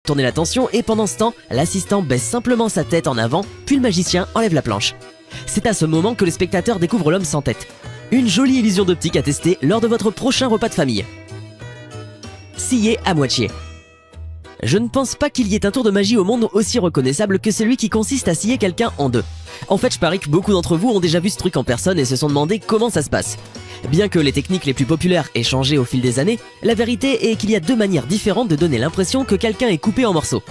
tourner l'attention et pendant ce temps, l'assistant baisse simplement sa tête en avant, puis le magicien enlève la planche. C'est à ce moment que le spectateur découvre l'homme sans tête. Une jolie illusion d'optique à tester lors de votre prochain repas de famille. Scier à moitié. Je ne pense pas qu'il y ait un tour de magie au monde aussi reconnaissable que celui qui consiste à scier quelqu'un en deux. En fait, je parie que beaucoup d'entre vous ont déjà vu ce truc en personne et se sont demandé comment ça se passe. Bien que les techniques les plus populaires aient changé au fil des années, la vérité est qu'il y a deux manières différentes de donner l'impression que quelqu'un est coupé en morceaux.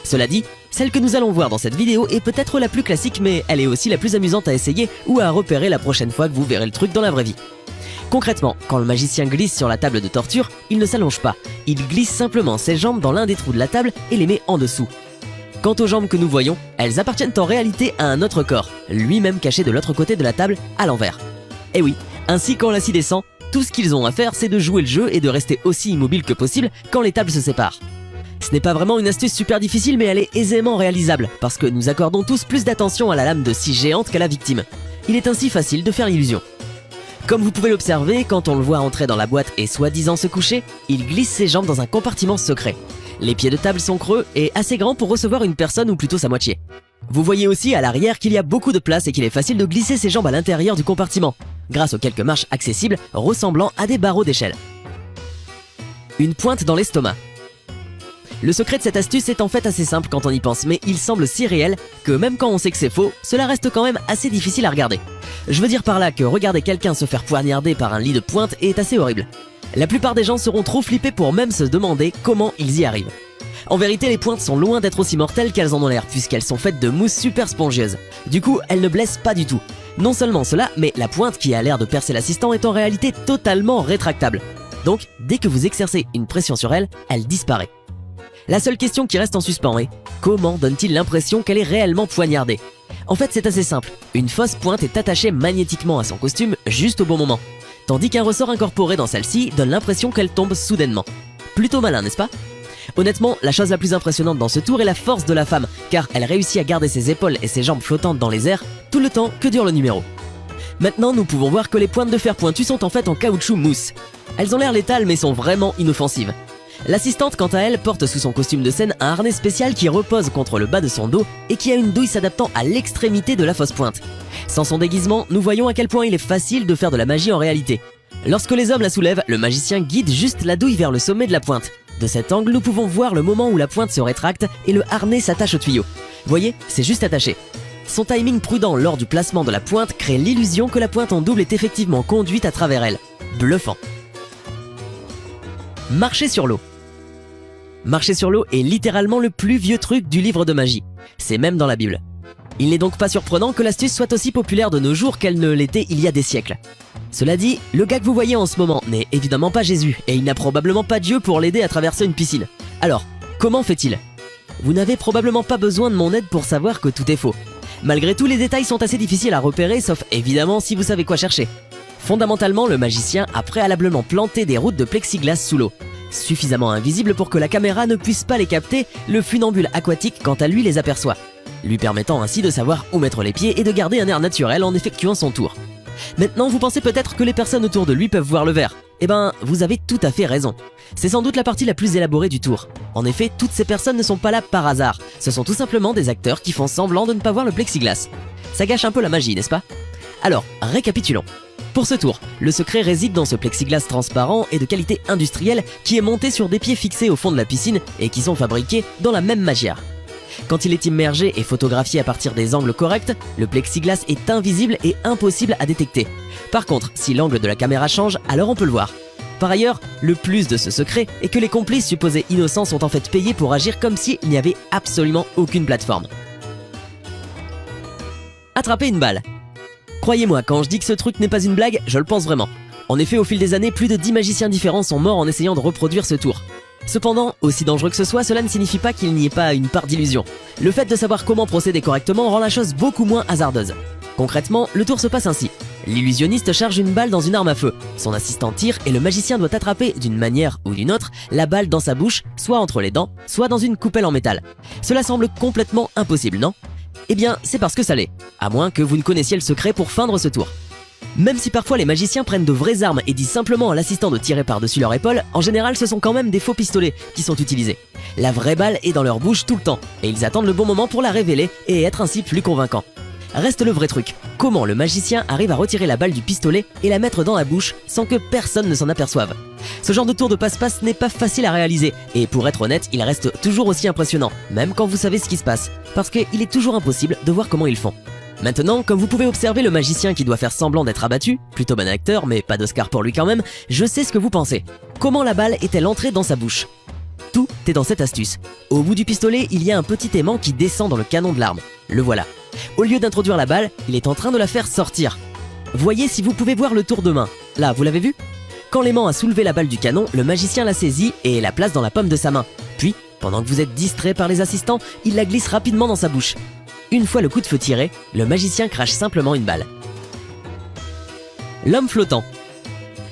Cela dit, celle que nous allons voir dans cette vidéo est peut-être la plus classique, mais elle est aussi la plus amusante à essayer ou à repérer la prochaine fois que vous verrez le truc dans la vraie vie. Concrètement, quand le magicien glisse sur la table de torture, il ne s'allonge pas, il glisse simplement ses jambes dans l'un des trous de la table et les met en dessous. Quant aux jambes que nous voyons, elles appartiennent en réalité à un autre corps, lui-même caché de l'autre côté de la table, à l'envers. Et oui, ainsi quand la scie descend, tout ce qu'ils ont à faire c'est de jouer le jeu et de rester aussi immobile que possible quand les tables se séparent. Ce n'est pas vraiment une astuce super difficile mais elle est aisément réalisable, parce que nous accordons tous plus d'attention à la lame de scie géante qu'à la victime. Il est ainsi facile de faire l'illusion. Comme vous pouvez l'observer, quand on le voit entrer dans la boîte et soi-disant se coucher, il glisse ses jambes dans un compartiment secret. Les pieds de table sont creux et assez grands pour recevoir une personne ou plutôt sa moitié. Vous voyez aussi à l'arrière qu'il y a beaucoup de place et qu'il est facile de glisser ses jambes à l'intérieur du compartiment, grâce aux quelques marches accessibles ressemblant à des barreaux d'échelle. Une pointe dans l'estomac. Le secret de cette astuce est en fait assez simple quand on y pense, mais il semble si réel que même quand on sait que c'est faux, cela reste quand même assez difficile à regarder. Je veux dire par là que regarder quelqu'un se faire poignarder par un lit de pointe est assez horrible. La plupart des gens seront trop flippés pour même se demander comment ils y arrivent. En vérité, les pointes sont loin d'être aussi mortelles qu'elles en ont l'air, puisqu'elles sont faites de mousse super spongieuse. Du coup, elles ne blessent pas du tout. Non seulement cela, mais la pointe qui a l'air de percer l'assistant est en réalité totalement rétractable. Donc, dès que vous exercez une pression sur elle, elle disparaît. La seule question qui reste en suspens est comment donne-t-il l'impression qu'elle est réellement poignardée? En fait, c'est assez simple. Une fausse pointe est attachée magnétiquement à son costume juste au bon moment, tandis qu'un ressort incorporé dans celle-ci donne l'impression qu'elle tombe soudainement. Plutôt malin, n'est-ce pas? Honnêtement, la chose la plus impressionnante dans ce tour est la force de la femme, car elle réussit à garder ses épaules et ses jambes flottantes dans les airs tout le temps que dure le numéro. Maintenant, nous pouvons voir que les pointes de fer pointues sont en fait en caoutchouc mousse. Elles ont l'air létales mais sont vraiment inoffensives. L'assistante, quant à elle, porte sous son costume de scène un harnais spécial qui repose contre le bas de son dos et qui a une douille s'adaptant à l'extrémité de la fausse pointe. Sans son déguisement, nous voyons à quel point il est facile de faire de la magie en réalité. Lorsque les hommes la soulèvent, le magicien guide juste la douille vers le sommet de la pointe. De cet angle, nous pouvons voir le moment où la pointe se rétracte et le harnais s'attache au tuyau. Voyez, c'est juste attaché. Son timing prudent lors du placement de la pointe crée l'illusion que la pointe en double est effectivement conduite à travers elle. Bluffant. Marcher sur l'eau. Marcher sur l'eau est littéralement le plus vieux truc du livre de magie. C'est même dans la Bible. Il n'est donc pas surprenant que l'astuce soit aussi populaire de nos jours qu'elle ne l'était il y a des siècles. Cela dit, le gars que vous voyez en ce moment n'est évidemment pas Jésus et il n'a probablement pas Dieu pour l'aider à traverser une piscine. Alors, comment fait-il? Vous n'avez probablement pas besoin de mon aide pour savoir que tout est faux. Malgré tout, les détails sont assez difficiles à repérer, sauf évidemment si vous savez quoi chercher. Fondamentalement, le magicien a préalablement planté des routes de plexiglas sous l'eau. Suffisamment invisibles pour que la caméra ne puisse pas les capter, le funambule aquatique quant à lui les aperçoit, lui permettant ainsi de savoir où mettre les pieds et de garder un air naturel en effectuant son tour. Maintenant, vous pensez peut-être que les personnes autour de lui peuvent voir le verre. Eh ben, vous avez tout à fait raison. C'est sans doute la partie la plus élaborée du tour. En effet, toutes ces personnes ne sont pas là par hasard. Ce sont tout simplement des acteurs qui font semblant de ne pas voir le plexiglas. Ça gâche un peu la magie, n'est-ce pas? Alors, récapitulons. Pour ce tour, le secret réside dans ce plexiglas transparent et de qualité industrielle qui est monté sur des pieds fixés au fond de la piscine et qui sont fabriqués dans la même matière. Quand il est immergé et photographié à partir des angles corrects, le plexiglas est invisible et impossible à détecter. Par contre, si l'angle de la caméra change, alors on peut le voir. Par ailleurs, le plus de ce secret est que les complices supposés innocents sont en fait payés pour agir comme s'il n'y avait absolument aucune plateforme. Attraper une balle. Croyez-moi, quand je dis que ce truc n'est pas une blague, je le pense vraiment. En effet, au fil des années, plus de 10 magiciens différents sont morts en essayant de reproduire ce tour. Cependant, aussi dangereux que ce soit, cela ne signifie pas qu'il n'y ait pas une part d'illusion. Le fait de savoir comment procéder correctement rend la chose beaucoup moins hasardeuse. Concrètement, le tour se passe ainsi. L'illusionniste charge une balle dans une arme à feu. Son assistant tire et le magicien doit attraper, d'une manière ou d'une autre, la balle dans sa bouche, soit entre les dents, soit dans une coupelle en métal. Cela semble complètement impossible, non ? Eh bien, c'est parce que ça l'est. À moins que vous ne connaissiez le secret pour feindre ce tour. Même si parfois les magiciens prennent de vraies armes et disent simplement à l'assistant de tirer par-dessus leur épaule, en général ce sont quand même des faux pistolets qui sont utilisés. La vraie balle est dans leur bouche tout le temps, et ils attendent le bon moment pour la révéler et être ainsi plus convaincants. Reste le vrai truc, comment le magicien arrive à retirer la balle du pistolet et la mettre dans la bouche sans que personne ne s'en aperçoive. Ce genre de tour de passe-passe n'est pas facile à réaliser, et pour être honnête, il reste toujours aussi impressionnant, même quand vous savez ce qui se passe, parce qu'il est toujours impossible de voir comment ils font. Maintenant, comme vous pouvez observer le magicien qui doit faire semblant d'être abattu, plutôt bon acteur mais pas d'Oscar pour lui quand même, je sais ce que vous pensez. Comment la balle est-elle entrée dans sa bouche? Tout est dans cette astuce. Au bout du pistolet, il y a un petit aimant qui descend dans le canon de l'arme. Le voilà. Au lieu d'introduire la balle, il est en train de la faire sortir. Voyez si vous pouvez voir le tour de main. Là, vous l'avez vu? Quand l'aimant a soulevé la balle du canon, le magicien la saisit et la place dans la paume de sa main. Puis, pendant que vous êtes distrait par les assistants, il la glisse rapidement dans sa bouche. Une fois le coup de feu tiré, le magicien crache simplement une balle. L'homme flottant.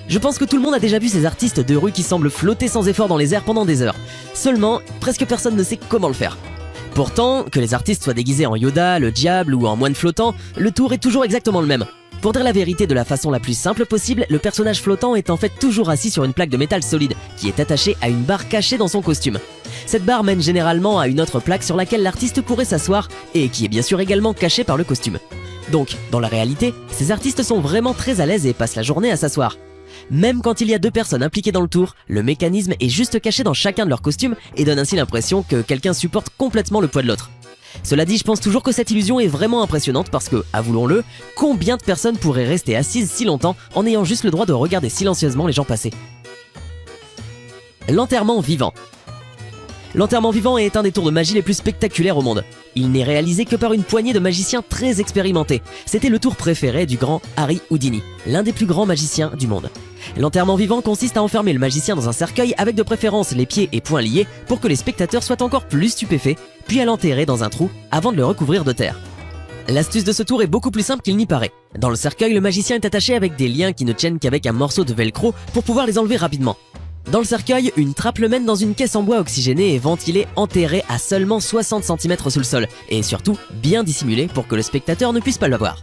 Je pense que tout le monde a déjà vu ces artistes de rue qui semblent flotter sans effort dans les airs pendant des heures. Seulement, presque personne ne sait comment le faire. Pourtant, que les artistes soient déguisés en Yoda, le diable ou en moine flottant, le tour est toujours exactement le même. Pour dire la vérité de la façon la plus simple possible, le personnage flottant est en fait toujours assis sur une plaque de métal solide qui est attachée à une barre cachée dans son costume. Cette barre mène généralement à une autre plaque sur laquelle l'artiste pourrait s'asseoir et qui est bien sûr également cachée par le costume. Donc, dans la réalité, ces artistes sont vraiment très à l'aise et passent la journée à s'asseoir. Même quand il y a deux personnes impliquées dans le tour, le mécanisme est juste caché dans chacun de leurs costumes et donne ainsi l'impression que quelqu'un supporte complètement le poids de l'autre. Cela dit, je pense toujours que cette illusion est vraiment impressionnante parce que, avouons-le, combien de personnes pourraient rester assises si longtemps en ayant juste le droit de regarder silencieusement les gens passer? L'enterrement vivant. L'enterrement vivant est un des tours de magie les plus spectaculaires au monde. Il n'est réalisé que par une poignée de magiciens très expérimentés. C'était le tour préféré du grand Harry Houdini, l'un des plus grands magiciens du monde. L'enterrement vivant consiste à enfermer le magicien dans un cercueil avec de préférence les pieds et poings liés pour que les spectateurs soient encore plus stupéfaits, puis à l'enterrer dans un trou avant de le recouvrir de terre. L'astuce de ce tour est beaucoup plus simple qu'il n'y paraît. Dans le cercueil, le magicien est attaché avec des liens qui ne tiennent qu'avec un morceau de velcro pour pouvoir les enlever rapidement. Dans le cercueil, une trappe le mène dans une caisse en bois oxygénée et ventilée enterrée à seulement 60 cm sous le sol, et surtout bien dissimulée pour que le spectateur ne puisse pas le voir.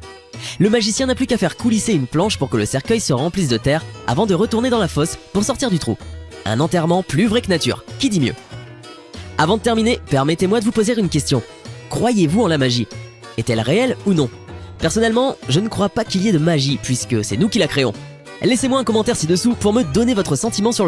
Le magicien n'a plus qu'à faire coulisser une planche pour que le cercueil se remplisse de terre avant de retourner dans la fosse pour sortir du trou. Un enterrement plus vrai que nature, qui dit mieux? Avant de terminer, permettez-moi de vous poser une question. Croyez-vous en la magie? Est-elle réelle ou non? Personnellement, je ne crois pas qu'il y ait de magie puisque c'est nous qui la créons. Laissez-moi un commentaire ci-dessous pour me donner votre sentiment sur le